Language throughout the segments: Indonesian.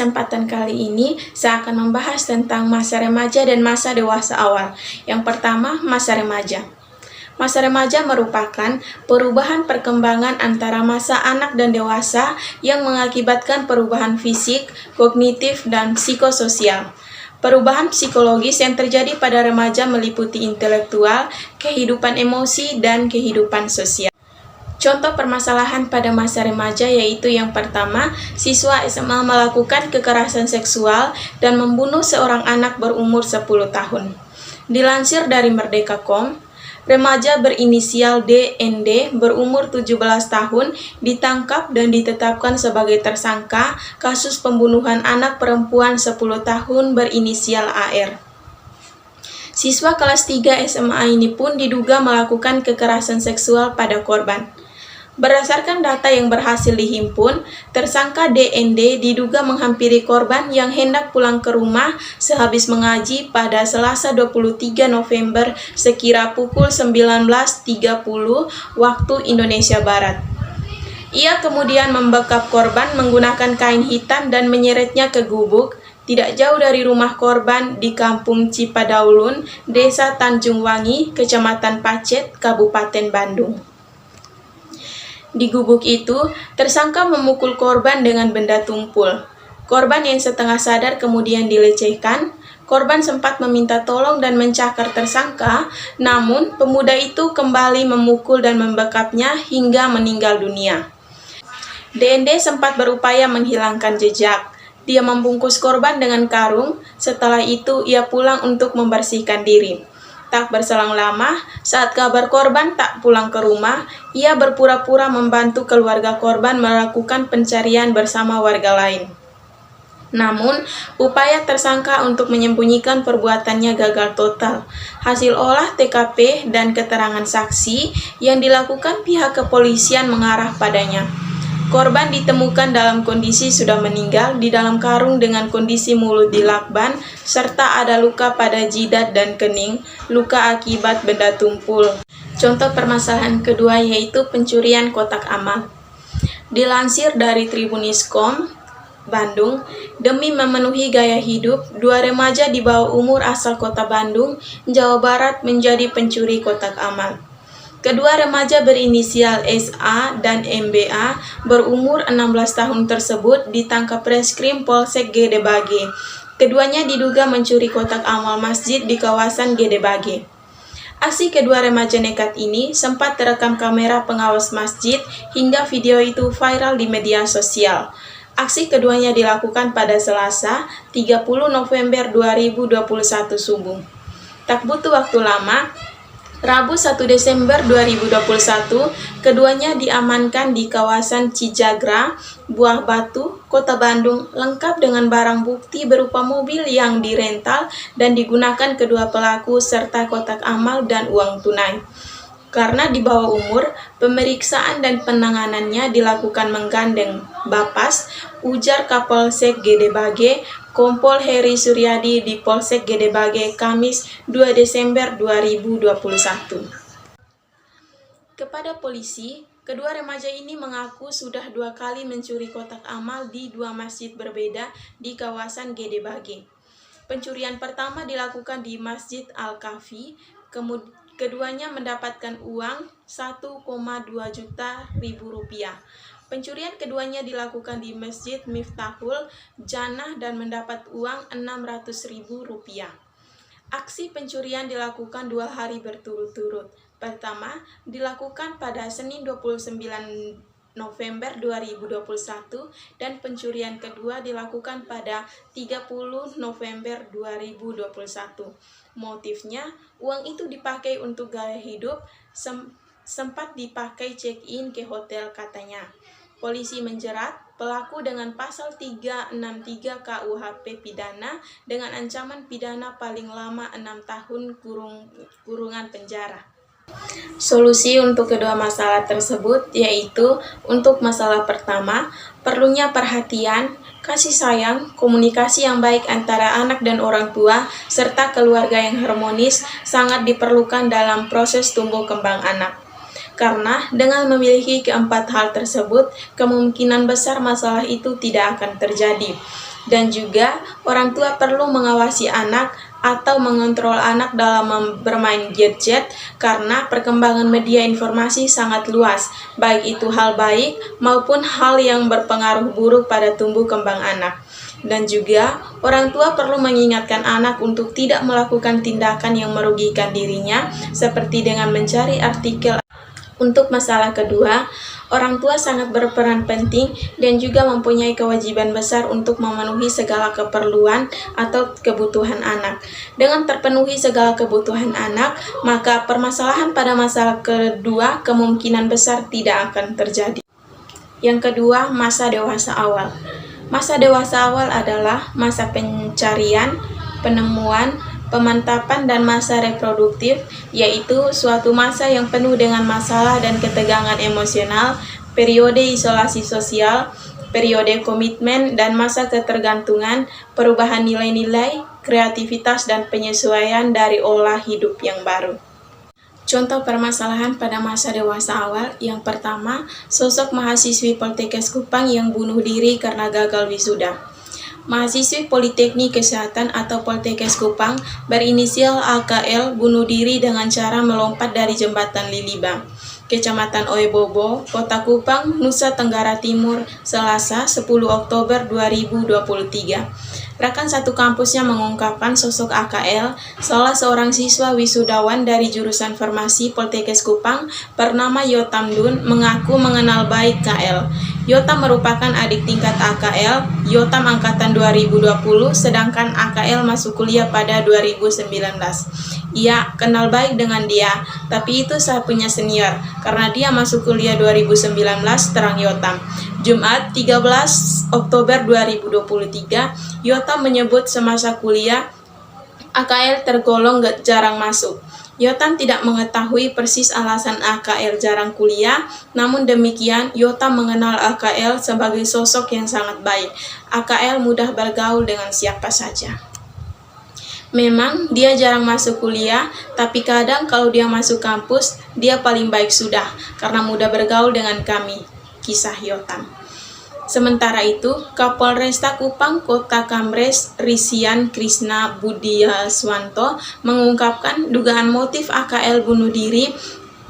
kesempatan kali ini, saya akan membahas tentang masa remaja dan masa dewasa awal. Yang pertama, masa remaja. Masa remaja merupakan perubahan perkembangan antara masa anak dan dewasa yang mengakibatkan perubahan fisik, kognitif, dan psikososial. Perubahan psikologis yang terjadi pada remaja meliputi intelektual, kehidupan emosi, dan kehidupan sosial. Contoh permasalahan pada masa remaja yaitu yang pertama, siswa SMA melakukan kekerasan seksual dan membunuh seorang anak berumur 10 tahun. Dilansir dari Merdeka.com, remaja berinisial DND berumur 17 tahun ditangkap dan ditetapkan sebagai tersangka kasus pembunuhan anak perempuan 10 tahun berinisial AR. Siswa kelas 3 SMA ini pun diduga melakukan kekerasan seksual pada korban. Berdasarkan data yang berhasil dihimpun, tersangka DND diduga menghampiri korban yang hendak pulang ke rumah sehabis mengaji pada Selasa 23 November sekira pukul 19.30 waktu Indonesia Barat. Ia kemudian membekap korban menggunakan kain hitam dan menyeretnya ke gubuk tidak jauh dari rumah korban di Kampung Cipadaulun, Desa Tanjung Wangi, Kecamatan Pacet, Kabupaten Bandung. Di gubuk itu, tersangka memukul korban dengan benda tumpul. Korban yang setengah sadar kemudian dilecehkan. Korban sempat meminta tolong dan mencakar tersangka, namun pemuda itu kembali memukul dan membekapnya hingga meninggal dunia. DND sempat berupaya menghilangkan jejak. Dia membungkus korban dengan karung, setelah itu ia pulang untuk membersihkan diri. Tak berselang lama, saat kabar korban tak pulang ke rumah, ia berpura-pura membantu keluarga korban melakukan pencarian bersama warga lain. Namun, upaya tersangka untuk menyembunyikan perbuatannya gagal total. Hasil olah TKP dan keterangan saksi yang dilakukan pihak kepolisian mengarah padanya. Korban ditemukan dalam kondisi sudah meninggal di dalam karung dengan kondisi mulut dilakban, serta ada luka pada jidat dan kening, luka akibat benda tumpul. Contoh permasalahan kedua yaitu pencurian kotak amal. Dilansir dari Tribunis.com, Bandung, demi memenuhi gaya hidup, dua remaja di bawah umur asal kota Bandung, Jawa Barat menjadi pencuri kotak amal. Kedua remaja berinisial SA dan MBA berumur 16 tahun tersebut ditangkap Reskrim Polsek Gede Bage. Keduanya diduga mencuri kotak amal masjid di kawasan Gede Bage. Aksi kedua remaja nekat ini sempat terekam kamera pengawas masjid hingga video itu viral di media sosial. Aksi keduanya dilakukan pada Selasa, 30 November 2021 subuh. Tak butuh waktu lama, Rabu 1 Desember 2021, keduanya diamankan di kawasan Cijagra, Buah Batu, Kota Bandung, lengkap dengan barang bukti berupa mobil yang dirental dan digunakan kedua pelaku serta kotak amal dan uang tunai. Karena di bawah umur, pemeriksaan dan penanganannya dilakukan menggandeng Bapas, ujar Kapolsek Gede Bage, Kompol Heri Suryadi di Polsek Gede Bage, Kamis 2 Desember 2021. Kepada polisi, kedua remaja ini mengaku sudah 2 kali mencuri kotak amal di 2 masjid berbeda di kawasan Gede Bage. Pencurian pertama dilakukan di Masjid Al-Kahfi, keduanya mendapatkan uang 1,2 juta rupiah. Pencurian keduanya dilakukan di Masjid Miftahul Jannah dan mendapat uang 600.000 rupiah. Aksi pencurian dilakukan 2 hari berturut-turut. Pertama, dilakukan pada Senin 29 November 2021 dan pencurian kedua dilakukan pada 30 November 2021. Motifnya, uang itu dipakai untuk gaya hidup, sempat dipakai check-in ke hotel katanya. Polisi menjerat pelaku dengan pasal 363 KUHP pidana dengan ancaman pidana paling lama 6 tahun kurungan penjara. Solusi untuk kedua masalah tersebut yaitu untuk masalah pertama, perlunya perhatian, kasih sayang, komunikasi yang baik antara anak dan orang tua, serta keluarga yang harmonis sangat diperlukan dalam proses tumbuh kembang anak. Karena dengan memiliki keempat hal tersebut, kemungkinan besar masalah itu tidak akan terjadi. Dan juga orang tua perlu mengawasi anak atau mengontrol anak dalam bermain gadget karena perkembangan media informasi sangat luas, baik itu hal baik maupun hal yang berpengaruh buruk pada tumbuh kembang anak. Dan juga orang tua perlu mengingatkan anak untuk tidak melakukan tindakan yang merugikan dirinya, seperti dengan mencari artikel. Untuk masalah kedua, orang tua sangat berperan penting dan juga mempunyai kewajiban besar untuk memenuhi segala keperluan atau kebutuhan anak. Dengan terpenuhi segala kebutuhan anak, maka permasalahan pada masalah kedua kemungkinan besar tidak akan terjadi. Yang kedua, masa dewasa awal. Masa dewasa awal adalah masa pencarian, penemuan, pemantapan, dan masa reproduktif, yaitu suatu masa yang penuh dengan masalah dan ketegangan emosional, periode isolasi sosial, periode komitmen, dan masa ketergantungan, perubahan nilai-nilai, kreativitas, dan penyesuaian dari olah hidup yang baru. Contoh permasalahan pada masa dewasa awal, yang pertama, sosok mahasiswi Poltekkes Kupang yang bunuh diri karena gagal wisuda. Mahasiswi Politeknik Kesehatan atau Poltekkes Kupang berinisial AKL bunuh diri dengan cara melompat dari jembatan Liliba, Kecamatan Oebobo, Kota Kupang, Nusa Tenggara Timur, Selasa 10 Oktober 2023. Rekan satu kampusnya mengungkapkan sosok AKL, salah seorang siswa wisudawan dari jurusan farmasi Poltekkes Kupang bernama Yotam Dun, mengaku mengenal baik KL. Yotam merupakan adik tingkat AKL. Yotam angkatan 2020, sedangkan AKL masuk kuliah pada 2019. Ia kenal baik dengan dia, tapi itu saya punya senior, karena dia masuk kuliah 2019, terang Yotam. Jumat 13 Oktober 2023, Yotam menyebut semasa kuliah, AKL tergolong jarang masuk. Yotam tidak mengetahui persis alasan AKL jarang kuliah, namun demikian Yotam mengenal AKL sebagai sosok yang sangat baik. AKL mudah bergaul dengan siapa saja. Memang dia jarang masuk kuliah, tapi kadang kalau dia masuk kampus, dia paling baik sudah, karena mudah bergaul dengan kami. Kisah Yotam. Sementara itu, Kapolresta Kupang Kota Kamres Risian Krishna Budiaswanto mengungkapkan dugaan motif AKL bunuh diri.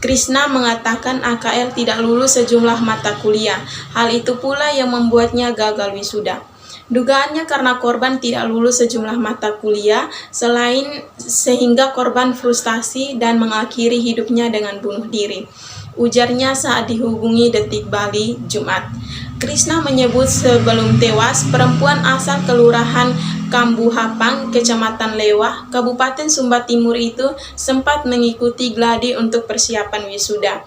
Krishna mengatakan AKL tidak lulus sejumlah mata kuliah. Hal itu pula yang membuatnya gagal wisuda. Dugaannya karena korban tidak lulus sejumlah mata kuliah, sehingga korban frustasi dan mengakhiri hidupnya dengan bunuh diri. Ujarnya saat dihubungi Detik Bali, Jumat. Krishna menyebut sebelum tewas, perempuan asal Kelurahan Kambuhapang, Kecamatan Lewah, Kabupaten Sumba Timur itu sempat mengikuti gladi untuk persiapan wisuda.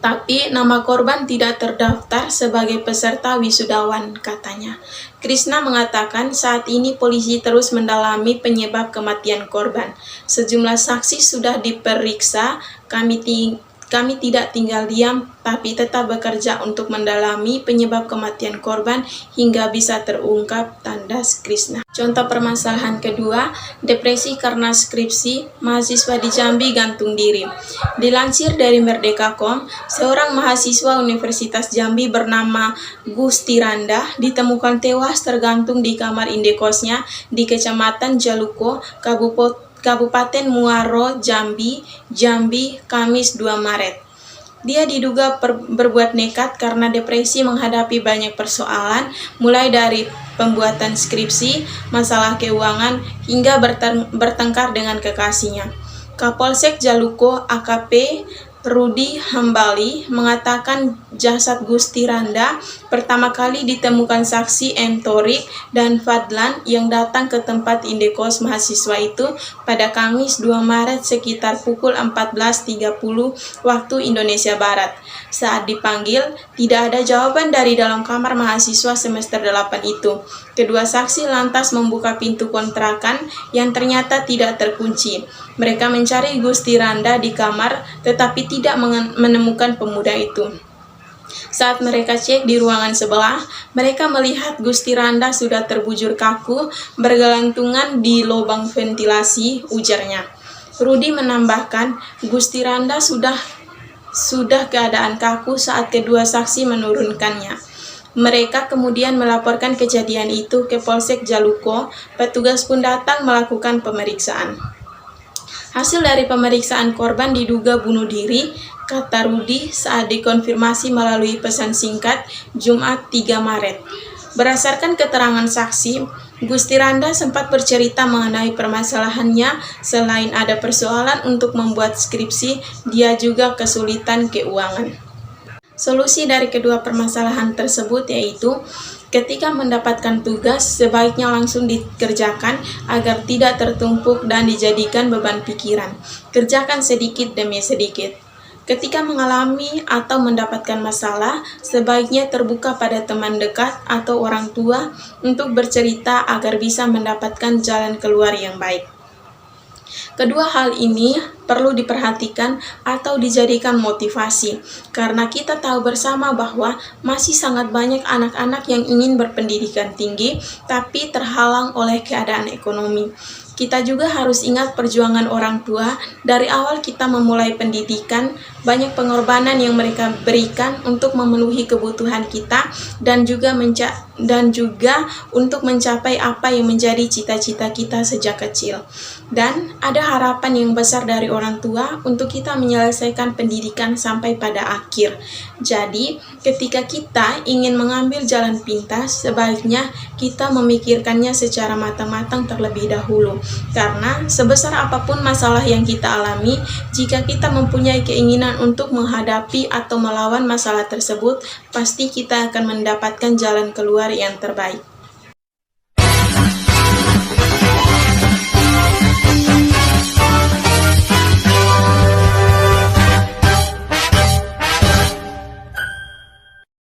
Tapi nama korban tidak terdaftar sebagai peserta wisudawan, katanya. Krishna mengatakan saat ini polisi terus mendalami penyebab kematian korban. Sejumlah saksi sudah diperiksa, kami tidak tinggal diam, tapi tetap bekerja untuk mendalami penyebab kematian korban hingga bisa terungkap, tandas Krishna. Contoh permasalahan kedua, depresi karena skripsi, mahasiswa di Jambi gantung diri. Dilansir dari Merdeka.com, seorang mahasiswa Universitas Jambi bernama Gusti Randa ditemukan tewas tergantung di kamar indekosnya di Kecamatan Jaluko, Kabupaten Muaro, Jambi, Kamis 2 Maret. Dia diduga berbuat nekat karena depresi menghadapi banyak persoalan, mulai dari pembuatan skripsi, masalah keuangan, hingga bertengkar dengan kekasihnya. Kapolsek Jaluko AKP Rudi Hambali mengatakan jasad Gusti Randa pertama kali ditemukan saksi M. Torik dan Fadlan yang datang ke tempat indekos mahasiswa itu pada Kamis 2 Maret sekitar pukul 14.30 waktu Indonesia Barat. Saat dipanggil, tidak ada jawaban dari dalam kamar mahasiswa semester 8 itu. Kedua saksi lantas membuka pintu kontrakan yang ternyata tidak terkunci. Mereka mencari Gusti Randa di kamar, tetapi tidak menemukan pemuda itu. Saat mereka cek di ruangan sebelah, mereka melihat Gusti Randa sudah terbujur kaku, bergelantungan di lubang ventilasi, ujarnya. Rudi menambahkan, Gusti Randa sudah keadaan kaku saat kedua saksi menurunkannya. Mereka kemudian melaporkan kejadian itu ke Polsek Jaluko. Petugas pun datang melakukan pemeriksaan. Hasil dari pemeriksaan, korban diduga bunuh diri, kata Rudi saat dikonfirmasi melalui pesan singkat Jumat 3 Maret. Berdasarkan keterangan saksi, Gusti Randa sempat bercerita mengenai permasalahannya. Selain ada persoalan untuk membuat skripsi, dia juga kesulitan keuangan. Solusi dari kedua permasalahan tersebut yaitu ketika mendapatkan tugas, sebaiknya langsung dikerjakan agar tidak tertumpuk dan dijadikan beban pikiran. Kerjakan sedikit demi sedikit. Ketika mengalami atau mendapatkan masalah, sebaiknya terbuka pada teman dekat atau orang tua untuk bercerita agar bisa mendapatkan jalan keluar yang baik. Kedua hal ini perlu diperhatikan atau dijadikan motivasi, karena kita tahu bersama bahwa masih sangat banyak anak-anak yang ingin berpendidikan tinggi, tapi terhalang oleh keadaan ekonomi. Kita juga harus ingat perjuangan orang tua. Dari awal kita memulai pendidikan, banyak pengorbanan yang mereka berikan untuk memenuhi kebutuhan kita dan juga untuk mencapai apa yang menjadi cita-cita kita sejak kecil. Dan ada harapan yang besar dari orang tua untuk kita menyelesaikan pendidikan sampai pada akhir. Jadi, ketika kita ingin mengambil jalan pintas, sebaiknya kita memikirkannya secara matang-matang terlebih dahulu. Karena sebesar apapun masalah yang kita alami, jika kita mempunyai keinginan untuk menghadapi atau melawan masalah tersebut, pasti kita akan mendapatkan jalan keluar yang terbaik.